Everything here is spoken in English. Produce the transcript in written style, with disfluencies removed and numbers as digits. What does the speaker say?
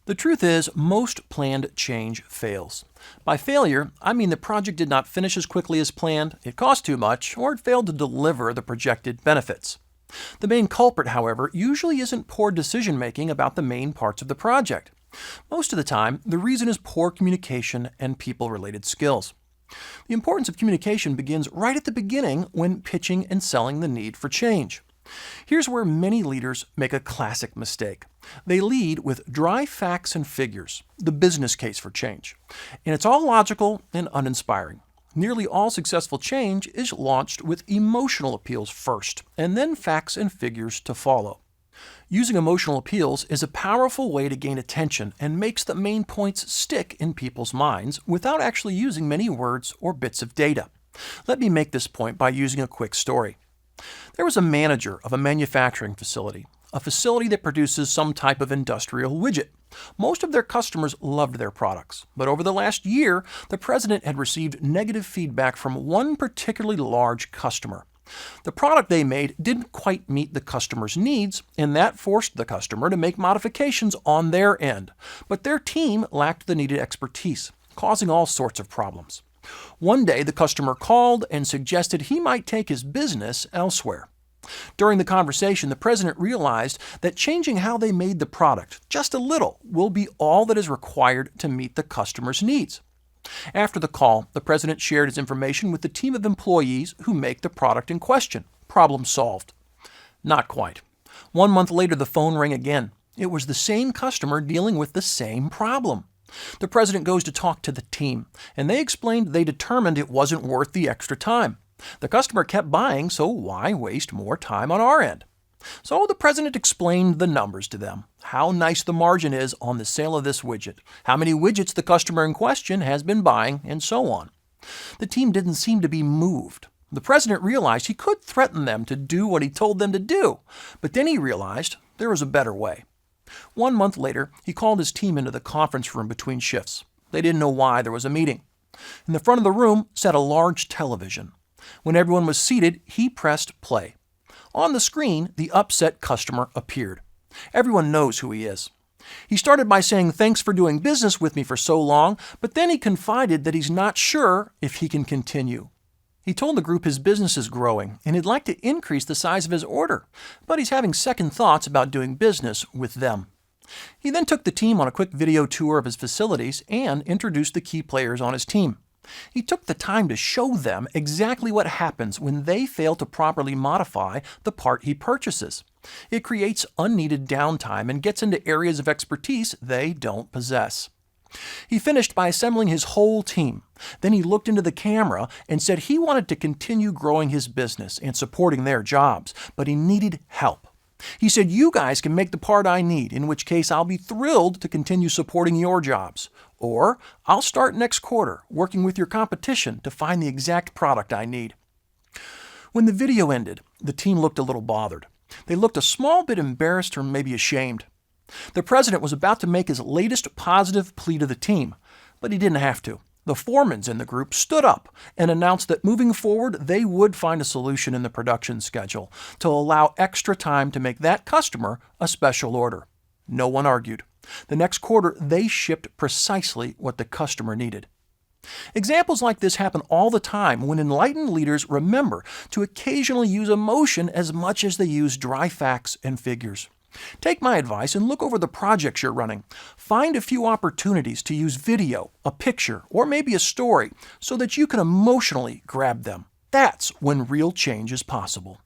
The truth is, most planned change fails. By failure, I mean the project did not finish as quickly as planned, it cost too much, or it failed to deliver the projected benefits. The main culprit, however, usually isn't poor decision-making about the main parts of the project. Most of the time, the reason is poor communication and people-related skills. The importance of communication begins right at the beginning when pitching and selling the need for change. Here's where many leaders make a classic mistake. They lead with dry facts and figures, the business case for change. And it's all logical and uninspiring. Nearly all successful change is launched with emotional appeals first, and then facts and figures to follow. Using emotional appeals is a powerful way to gain attention and makes the main points stick in people's minds without actually using many words or bits of data. Let me make this point by using a quick story. There was a manager of a manufacturing facility, a facility that produces some type of industrial widget. Most of their customers loved their products, but over the last year, the president had received negative feedback from one particularly large customer. The product they made didn't quite meet the customer's needs, and that forced the customer to make modifications on their end. But their team lacked the needed expertise, causing all sorts of problems. One day, the customer called and suggested he might take his business elsewhere. During the conversation, the president realized that changing how they made the product just a little will be all that is required to meet the customer's needs. After the call, the president shared his information with the team of employees who make the product in question. Problem solved. Not quite. 1 month later, the phone rang again. It was the same customer dealing with the same problem. The president goes to talk to the team, and they explained they determined it wasn't worth the extra time. The customer kept buying, so why waste more time on our end? So the president explained the numbers to them, how nice the margin is on the sale of this widget, how many widgets the customer in question has been buying, and so on. The team didn't seem to be moved. The president realized he could threaten them to do what he told them to do, but then he realized there was a better way. 1 month later, he called his team into the conference room between shifts. They didn't know why there was a meeting. In the front of the room sat a large television. When everyone was seated, he pressed play. On the screen, the upset customer appeared. Everyone knows who he is. He started by saying thanks for doing business with me for so long, but then he confided that he's not sure if he can continue. He told the group his business is growing and he'd like to increase the size of his order, but he's having second thoughts about doing business with them. He then took the team on a quick video tour of his facilities and introduced the key players on his team. He took the time to show them exactly what happens when they fail to properly modify the part he purchases. It creates unneeded downtime and gets into areas of expertise they don't possess. He finished by assembling his whole team. Then he looked into the camera and said he wanted to continue growing his business and supporting their jobs, but he needed help. He said, "You guys can make the part I need, in which case I'll be thrilled to continue supporting your jobs. Or I'll start next quarter working with your competition to find the exact product I need." When the video ended, the team looked a little bothered. They looked a small bit embarrassed or maybe ashamed. The president was about to make his latest positive plea to the team, but he didn't have to. The foremans in the group stood up and announced that moving forward, they would find a solution in the production schedule to allow extra time to make that customer a special order. No one argued. The next quarter, they shipped precisely what the customer needed. Examples like this happen all the time when enlightened leaders remember to occasionally use emotion as much as they use dry facts and figures. Take my advice and look over the projects you're running. Find a few opportunities to use video, a picture, or maybe a story so that you can emotionally grab them. That's when real change is possible.